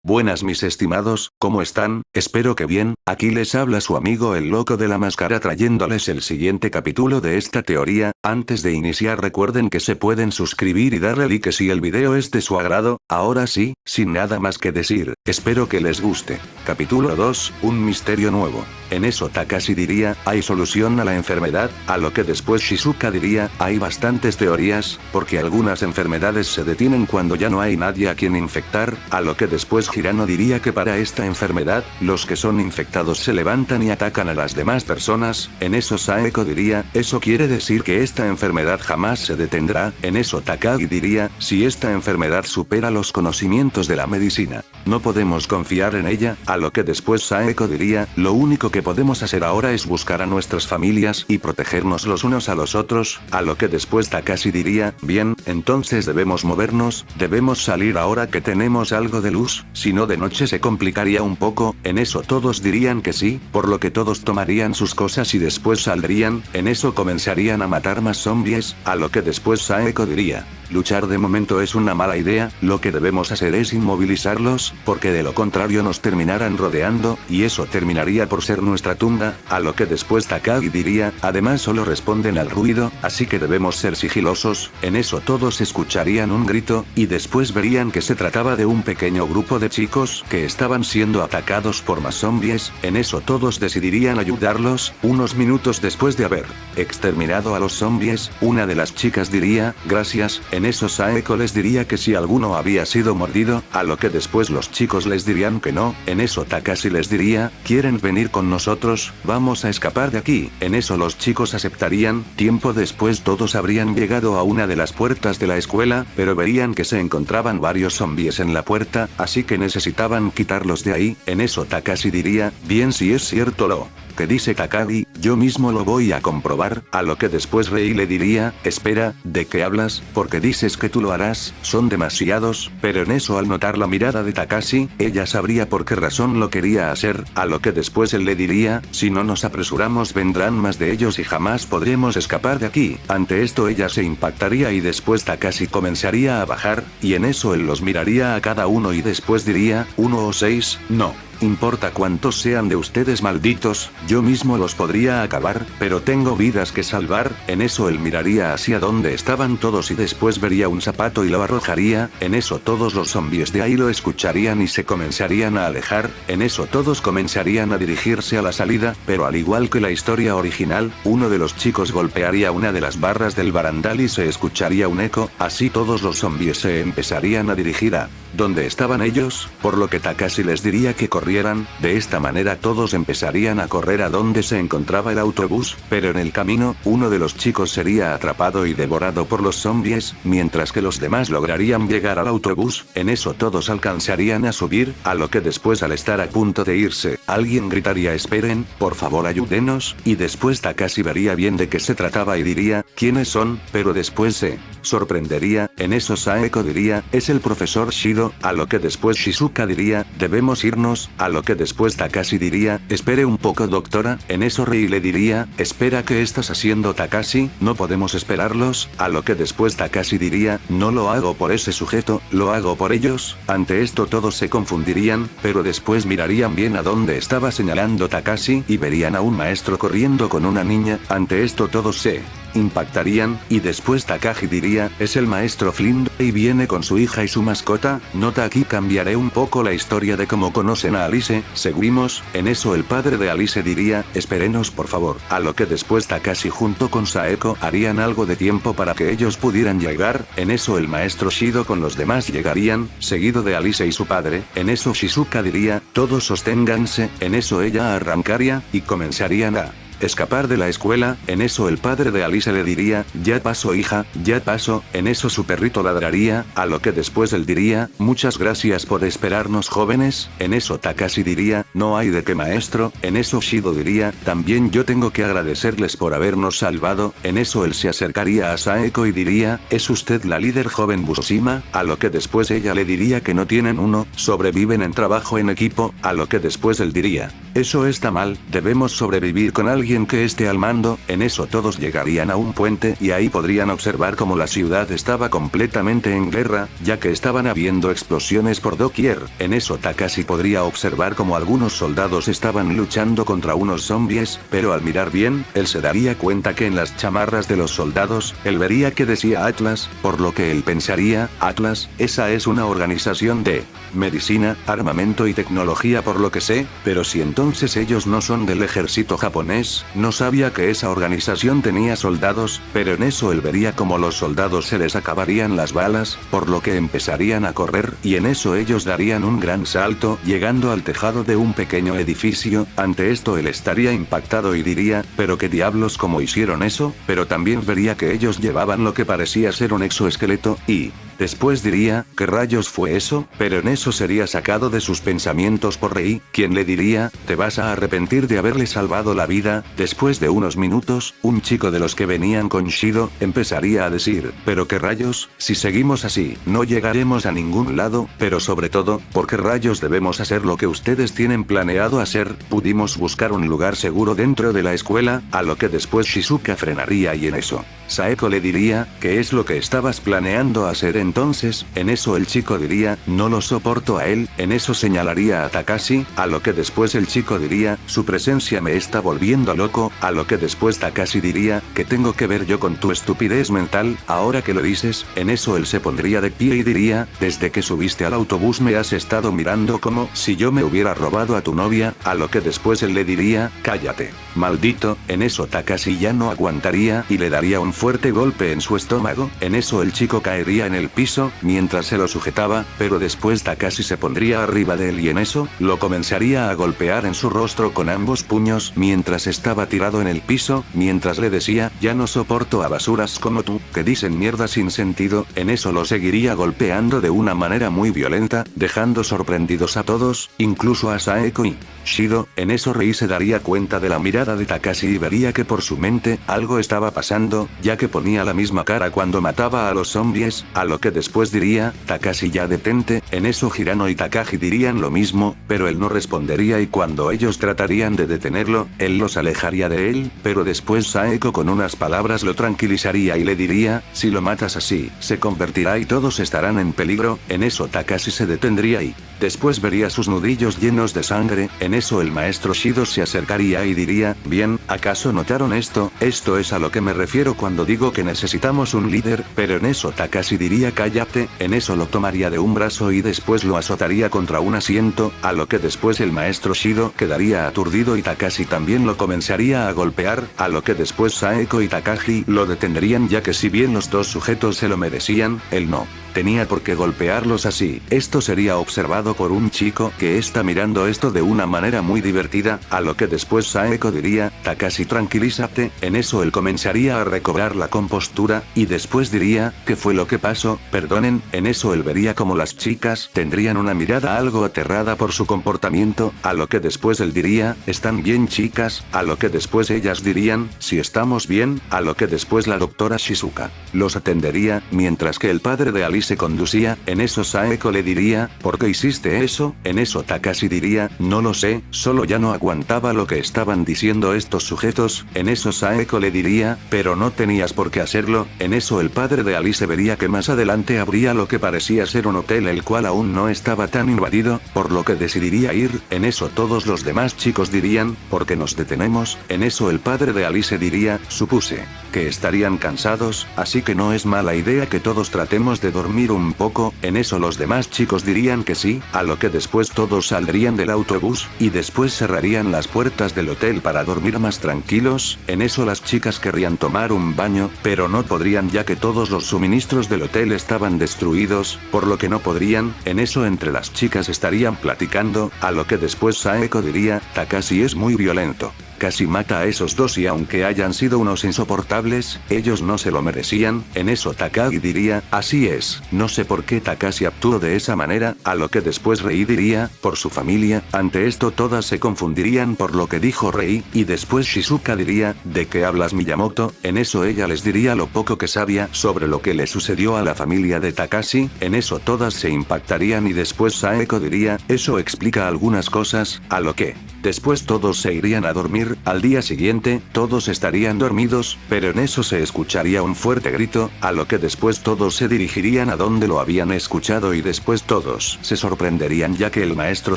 Buenas mis estimados, ¿cómo están? Espero que bien, aquí les habla su amigo el loco de la máscara trayéndoles el siguiente capítulo de esta teoría. Antes de iniciar recuerden que se pueden suscribir y darle like si el video es de su agrado. Ahora sí, sin nada más que decir, espero que les guste. Capítulo 2, un misterio nuevo. En eso Takashi diría, hay solución a la enfermedad, a lo que después Shizuka diría, hay bastantes teorías, porque algunas enfermedades se detienen cuando ya no hay nadie a quien infectar, a lo que después Hirano diría que para esta enfermedad, los que son infectados se levantan y atacan a las demás personas. En eso Saeko diría, eso quiere decir que esta enfermedad jamás se detendrá. En eso Takagi diría, si esta enfermedad supera los conocimientos de la medicina, no podemos confiar en ella, a lo que después Saeko diría, lo único que podemos hacer ahora es buscar a nuestras familias y protegernos los unos a los otros, a lo que después Takashi diría, bien, entonces debemos movernos, debemos salir ahora que tenemos algo de luz, si no de noche se complicaría un poco. En eso todos dirían que sí, por lo que todos tomarían sus cosas y después saldrían. En eso comenzarían a matar más zombies, a lo que después Saeko diría, luchar de momento es una mala idea, lo que debemos hacer es inmovilizarlos, porque de lo contrario nos terminarán rodeando, y eso terminaría por ser nuestra tumba, a lo que después Takagi diría, además solo responden al ruido, así que debemos ser sigilosos. En eso todos escucharían un grito, y después verían que se trataba de un pequeño grupo de chicos que estaban siendo atacados por más zombies. En eso todos decidirían ayudarlos. Unos minutos después de haber exterminado a los zombies, una de las chicas diría, gracias. En eso Saeko les diría que si alguno había sido mordido, a lo que después los chicos les dirían que no. En eso Takashi les diría, ¿quieren venir con nosotros? Vamos a escapar de aquí. En eso los chicos aceptarían. Tiempo después todos habrían llegado a una de las puertas de la escuela, pero verían que se encontraban varios zombies en la puerta, así que necesitaban quitarlos de ahí. En eso Takashi diría, bien, si es cierto lo que dice Takagi, yo mismo lo voy a comprobar, a lo que después Rei le diría, espera, ¿de qué hablas? Porque dices que tú lo harás, son demasiados. Pero en eso al notar la mirada de Takashi, ella sabría por qué razón lo quería hacer, a lo que después él le diría, si no nos apresuramos vendrán más de ellos y jamás podremos escapar de aquí. Ante esto ella se impactaría y después Takashi comenzaría a bajar, y en eso él los miraría a cada uno y después diría, 1 o 6, no importa cuántos sean de ustedes malditos, yo mismo los podría acabar, pero tengo vidas que salvar. En eso él miraría hacia donde estaban todos y después vería un zapato y lo arrojaría. En eso todos los zombies de ahí lo escucharían y se comenzarían a alejar. En eso todos comenzarían a dirigirse a la salida, pero al igual que la historia original, uno de los chicos golpearía una de las barras del barandal y se escucharía un eco, así todos los zombies se empezarían a dirigir a donde estaban ellos, por lo que Takashi les diría que corrieran. De esta manera todos empezarían a correr a donde se encontraba el autobús, pero en el camino, uno de los chicos sería atrapado y devorado por los zombies, mientras que los demás lograrían llegar al autobús. En eso todos alcanzarían a subir, a lo que después al estar a punto de irse, alguien gritaría esperen, por favor ayúdenos, y después Takashi vería bien de qué se trataba y diría, ¿quiénes son? Pero después se sorprendería. En eso Saeko diría, es el profesor Shido, a lo que después Shizuka diría, debemos irnos, a lo que después Takashi diría, espere un poco doctora. En eso Rei le diría, espera, ¿qué estás haciendo Takashi? No podemos esperarlos, a lo que después Takashi diría, no lo hago por ese sujeto, lo hago por ellos. Ante esto todos se confundirían, pero después mirarían bien a dónde estaba señalando Takashi y verían a un maestro corriendo con una niña. Ante esto todos se impactarían, y después Takagi diría, es el maestro Flynn, y viene con su hija y su mascota. Nota aquí cambiaré un poco la historia de cómo conocen a Alice. Seguimos. En eso el padre de Alice diría, espérenos por favor, a lo que después Takashi junto con Saeko harían algo de tiempo para que ellos pudieran llegar. En eso el maestro Shido con los demás llegarían, seguido de Alice y su padre. En eso Shizuka diría, todos sosténganse. En eso ella arrancaría, y comenzarían a escapar de la escuela. En eso el padre de Alice le diría, ya paso hija, ya paso. En eso su perrito ladraría, a lo que después él diría, muchas gracias por esperarnos jóvenes. En eso Takashi diría, no hay de qué maestro. En eso Shido diría, también yo tengo que agradecerles por habernos salvado. En eso él se acercaría a Saeko y diría, ¿es usted la líder joven Bushima? A lo que después ella le diría que no tienen uno, sobreviven en trabajo en equipo. A lo que después él diría, eso está mal, debemos sobrevivir con alguien alguien que esté al mando, en eso todos llegarían a un puente y ahí podrían observar cómo la ciudad estaba completamente en guerra, ya que estaban habiendo explosiones por doquier. En eso Takashi podría observar cómo algunos soldados estaban luchando contra unos zombies, pero al mirar bien, él se daría cuenta que en las chamarras de los soldados, él vería que decía Atlas, por lo que él pensaría, Atlas, esa es una organización de medicina, armamento y tecnología por lo que sé, pero si entonces ellos no son del ejército japonés, no sabía que esa organización tenía soldados, pero en eso él vería como los soldados se les acabarían las balas, por lo que empezarían a correr, y en eso ellos darían un gran salto, llegando al tejado de un pequeño edificio. Ante esto él estaría impactado y diría, pero qué diablos, ¿cómo hicieron eso? Pero también vería que ellos llevaban lo que parecía ser un exoesqueleto, y después diría, ¿qué rayos fue eso? Pero en eso sería sacado de sus pensamientos por Rei, quien le diría, te vas a arrepentir de haberle salvado la vida. Después de unos minutos, un chico de los que venían con Shido, empezaría a decir, pero qué rayos, si seguimos así, no llegaremos a ningún lado, pero sobre todo, ¿por qué rayos debemos hacer lo que ustedes tienen planeado hacer? Pudimos buscar un lugar seguro dentro de la escuela, a lo que después Shizuka frenaría y en eso Saeko le diría, ¿qué es lo que estabas planeando hacer entonces? En eso el chico diría, no lo soporto a él, en eso señalaría a Takashi, a lo que después el chico diría, su presencia me está volviendo loco, a lo que después Takashi diría, ¿qué tengo que ver yo con tu estupidez mental? Ahora que lo dices, en eso él se pondría de pie y diría, desde que subiste al autobús me has estado mirando como si yo me hubiera robado a tu novia, a lo que después él le diría, cállate, maldito. En eso Takashi ya no aguantaría y le daría un fuerte golpe en su estómago. En eso el chico caería en el piso, mientras se lo sujetaba, pero después Takashi se pondría arriba de él y en eso, lo comenzaría a golpear en su rostro con ambos puños mientras estaba tirado en el piso, mientras le decía, ya no soporto a basuras como tú, que dicen mierda sin sentido. En eso lo seguiría golpeando de una manera muy violenta, dejando sorprendidos a todos, incluso a Saeko y Shido. En eso Rei se daría cuenta de la mirada de Takashi y vería que por su mente, algo estaba pasando, ya que ponía la misma cara cuando mataba a los zombies, a lo que después diría, Takashi ya detente. En eso Hirano y Takashi dirían lo mismo, pero él no respondería y cuando ellos tratarían de detenerlo, él los alejaría de él, pero después Saeko con unas palabras lo tranquilizaría y le diría, si lo matas así, se convertirá y todos estarán en peligro. En eso Takashi se detendría y después vería sus nudillos llenos de sangre. En eso el maestro Shido se acercaría y diría, bien, ¿acaso notaron esto? Esto es a lo que me refiero cuando digo que necesitamos un líder, pero en eso Takashi diría cállate. En eso lo tomaría de un brazo y después lo azotaría contra un asiento, a lo que después el maestro Shido quedaría aturdido y Takashi también lo comenzaría a golpear, a lo que después Saeko y Takashi lo detendrían ya que si bien los dos sujetos se lo merecían, él no tenía por qué golpearlos así. Esto sería observado por un chico que está mirando esto de una manera muy divertida, a lo que después Saeko diría, Takashi tranquilízate. En eso él comenzaría a recobrar la compostura, y después diría, ¿qué fue lo que pasó? Perdonen. En eso él vería como las chicas tendrían una mirada algo aterrada por su comportamiento, a lo que después él diría, ¿están bien chicas? A lo que después ellas dirían, si estamos bien, a lo que después la doctora Shizuka los atendería, mientras que el padre de Alice se conducía. En eso Saeko le diría, ¿por qué hiciste eso? En eso Takashi diría, no lo sé, solo ya no aguantaba lo que estaban diciendo estos sujetos. En eso Saeko le diría, pero no tenías por qué hacerlo. En eso el padre de Alice vería que más adelante habría lo que parecía ser un hotel el cual aún no estaba tan invadido, por lo que decidiría ir. En eso todos los demás chicos dirían, ¿por qué nos detenemos? En eso el padre de Alice diría, supuse que estarían cansados, así que no es mala idea que todos tratemos de dormir un poco. En eso los demás chicos dirían que sí, a lo que después todos saldrían del autobús, y después cerrarían las puertas del hotel para dormir más tranquilos. En eso las chicas querrían tomar un baño, pero no podrían ya que todos los suministros del hotel estaban destruidos, por lo que no podrían. En eso entre las chicas estarían platicando, a lo que después Saeko diría, Takashi es muy violento. Casi mata a esos dos y aunque hayan sido unos insoportables, ellos no se lo merecían. En eso Takagi diría, así es, no sé por qué Takashi actuó de esa manera, a lo que después Rei diría, por su familia. Ante esto todas se confundirían por lo que dijo Rei, y después Shizuka diría, ¿de qué hablas Miyamoto? En eso ella les diría lo poco que sabía sobre lo que le sucedió a la familia de Takashi. En eso todas se impactarían y después Saeko diría, eso explica algunas cosas, a lo que después todos se irían a dormir dormir. Al día siguiente, todos estarían dormidos, pero en eso se escucharía un fuerte grito, a lo que después todos se dirigirían a donde lo habían escuchado y después todos se sorprenderían ya que el maestro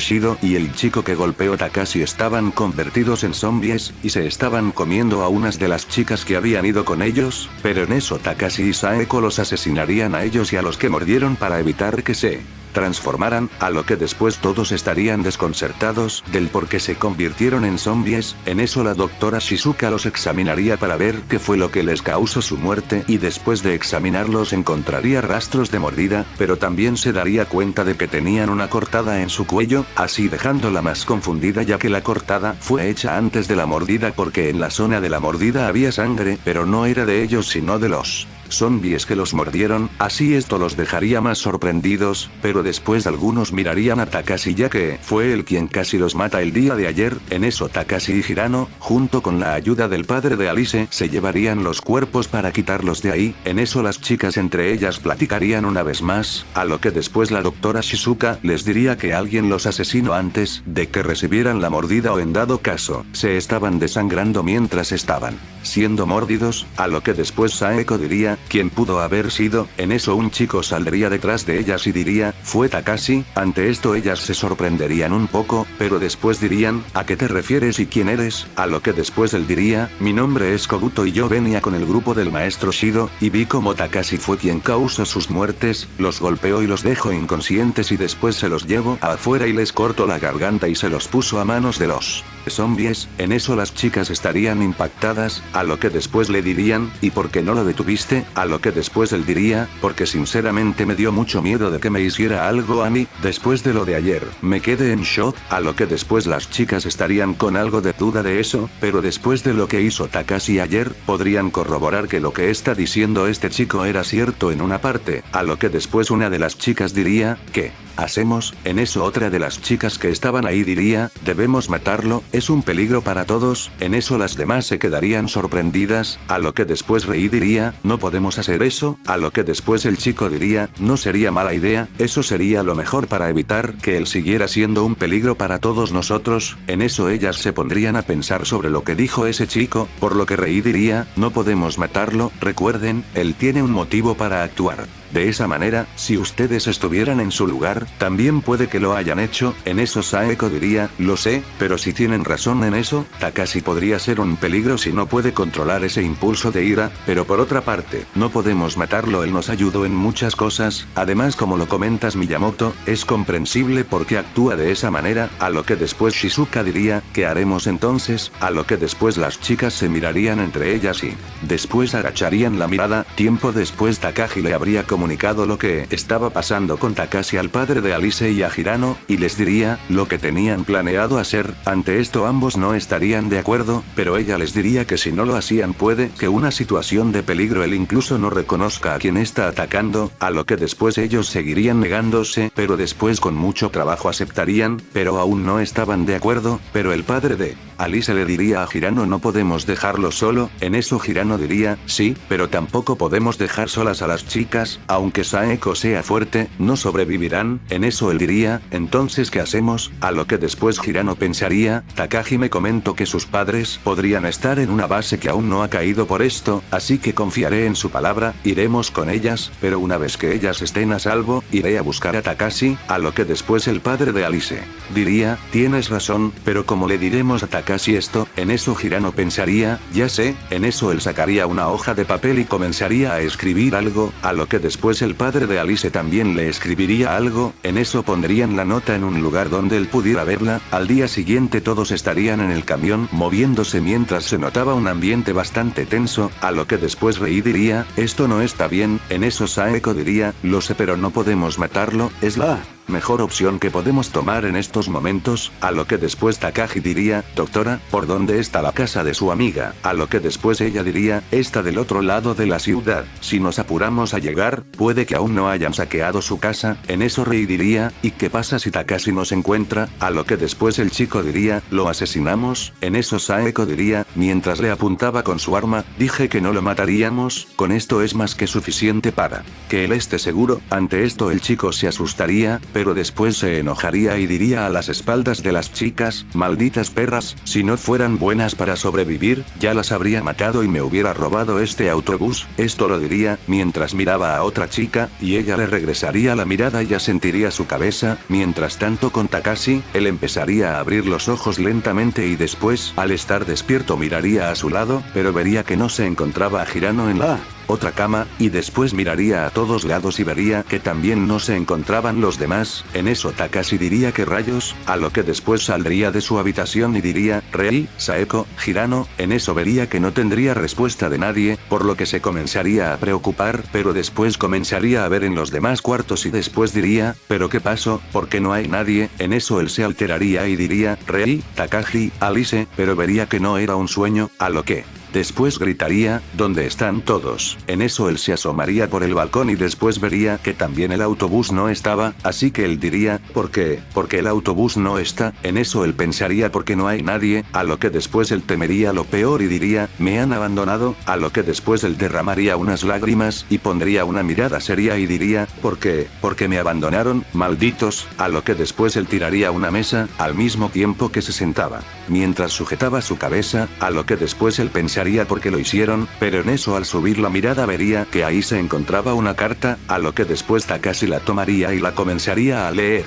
Shido y el chico que golpeó a Takashi estaban convertidos en zombies, y se estaban comiendo a unas de las chicas que habían ido con ellos, pero en eso Takashi y Saeko los asesinarían a ellos y a los que mordieron para evitar que se transformaran, a lo que después todos estarían desconcertados del por qué se convirtieron en zombies. En eso la doctora Shizuka los examinaría para ver qué fue lo que les causó su muerte y después de examinarlos encontraría rastros de mordida, pero también se daría cuenta de que tenían una cortada en su cuello, así dejándola más confundida ya que la cortada fue hecha antes de la mordida porque en la zona de la mordida había sangre, pero no era de ellos sino de los zombies que los mordieron, así esto los dejaría más sorprendidos, pero después algunos mirarían a Takashi ya que fue él quien casi los mata el día de ayer. En eso Takashi y Hirano, junto con la ayuda del padre de Alice, se llevarían los cuerpos para quitarlos de ahí. En eso las chicas entre ellas platicarían una vez más, a lo que después la doctora Shizuka les diría que alguien los asesinó antes de que recibieran la mordida o en dado caso, se estaban desangrando mientras estaban siendo mordidos, a lo que después Saeko diría, ¿quién pudo haber sido? En eso un chico saldría detrás de ellas y diría, fue Takashi. Ante esto ellas se sorprenderían un poco, pero después dirían, ¿a qué te refieres y quién eres? A lo que después él diría, mi nombre es Koguto y yo venía con el grupo del maestro Shido, y vi como Takashi fue quien causó sus muertes, los golpeó y los dejó inconscientes y después se los llevó afuera y les cortó la garganta y se los puso a manos de los zombies. En eso las chicas estarían impactadas, a lo que después le dirían, ¿y por qué no lo detuviste? A lo que después él diría, porque sinceramente me dio mucho miedo de que me hiciera algo a mí, después de lo de ayer, me quedé en shock, a lo que después las chicas estarían con algo de duda de eso, pero después de lo que hizo Takashi ayer, podrían corroborar que lo que está diciendo este chico era cierto en una parte, a lo que después una de las chicas diría, ¿qué hacemos? En eso otra de las chicas que estaban ahí diría, debemos matarlo, es un peligro para todos. En eso las demás se quedarían sorprendidas, a lo que después Rei diría, no podemos hacer eso, a lo que después el chico diría, no sería mala idea, eso sería lo mejor para evitar que él siguiera siendo un peligro para todos nosotros. En eso ellas se pondrían a pensar sobre lo que dijo ese chico, por lo que Rei diría, no podemos matarlo, recuerden, él tiene un motivo para actuar de esa manera, si ustedes estuvieran en su lugar, también puede que lo hayan hecho. En eso Saeko diría, lo sé, pero si tienen razón en eso, Takashi podría ser un peligro si no puede controlar ese impulso de ira, pero por otra parte, no podemos matarlo, él nos ayudó en muchas cosas, además como lo comentas Miyamoto, es comprensible porque actúa de esa manera, a lo que después Shizuka diría, ¿qué haremos entonces? A lo que después las chicas se mirarían entre ellas y después agacharían la mirada. Tiempo después Takashi le habría comunicado lo que estaba pasando con Takashi al padre de Alice y a Hirano, y les diría lo que tenían planeado hacer. Ante esto ambos no estarían de acuerdo, pero ella les diría que si no lo hacían puede que una situación de peligro él incluso no reconozca a quien está atacando, a lo que después ellos seguirían negándose, pero después con mucho trabajo aceptarían, pero aún no estaban de acuerdo, pero el padre de Alice le diría a Hirano no podemos dejarlo solo. En eso Hirano diría, sí, pero tampoco podemos dejar solas a las chicas, aunque Saeko sea fuerte, no sobrevivirán. En eso él diría, entonces ¿qué hacemos? A lo que después Hirano pensaría, Takashi me comentó que sus padres podrían estar en una base que aún no ha caído por esto, así que confiaré en su palabra, iremos con ellas, pero una vez que ellas estén a salvo, iré a buscar a Takashi. A lo que después el padre de Alice diría, tienes razón, pero ¿cómo le diremos a Takashi esto? En eso Hirano pensaría, ya sé. En eso él sacaría una hoja de papel y comenzaría a escribir algo, a lo que después el padre de Alice también le escribiría algo. En eso pondrían la nota en un lugar donde él pudiera verla. Al día siguiente todos estarían en el camión moviéndose mientras se notaba un ambiente bastante tenso, a lo que después Rei diría, esto no está bien. En eso Saeko diría, lo sé pero no podemos matarlo, es la mejor opción que podemos tomar en estos momentos. A lo que después Takashi diría, doctora, ¿por dónde está la casa de su amiga? A lo que después ella diría, está del otro lado de la ciudad, si nos apuramos a llegar, puede que aún no hayan saqueado su casa. En eso Rei diría, ¿y qué pasa si Takashi nos encuentra? A lo que después el chico diría, ¿lo asesinamos? En eso Saeko diría, mientras le apuntaba con su arma, dije que no lo mataríamos, con esto es más que suficiente para que él esté seguro. Ante esto el chico se asustaría, pero después se enojaría y diría a las espaldas de las chicas, malditas perras, si no fueran buenas para sobrevivir, ya las habría matado y me hubiera robado este autobús, esto lo diría, mientras miraba a otra chica, y ella le regresaría la mirada y ya sentiría su cabeza, mientras tanto con Takashi, él empezaría a abrir los ojos lentamente y después, al estar despierto miraría a su lado, pero vería que no se encontraba a Hirano en la otra cama, y después miraría a todos lados y vería que también no se encontraban los demás, en eso Takashi diría que rayos, a lo que después saldría de su habitación y diría, Rei, Saeko, Hirano, en eso vería que no tendría respuesta de nadie, por lo que se comenzaría a preocupar, pero después comenzaría a ver en los demás cuartos y después diría, ¿pero qué pasó? ¿Por qué no hay nadie? En eso él se alteraría y diría, Rei, Takagi, Alice, pero vería que no era un sueño, a lo que después gritaría, ¿dónde están todos? En eso él se asomaría por el balcón y después vería que también el autobús no estaba, así que él diría, ¿por qué? Porque el autobús no está, en eso él pensaría porque no hay nadie, a lo que después él temería lo peor y diría, me han abandonado, a lo que después él derramaría unas lágrimas y pondría una mirada seria y diría, ¿por qué? Porque me abandonaron, malditos, a lo que después él tiraría una mesa, al mismo tiempo que se sentaba, mientras sujetaba su cabeza, a lo que después él pensaría por qué lo hicieron, pero en eso al subir la mirada vería que ahí se encontraba una carta, a lo que después Takashi la tomaría y la comenzaría a leer.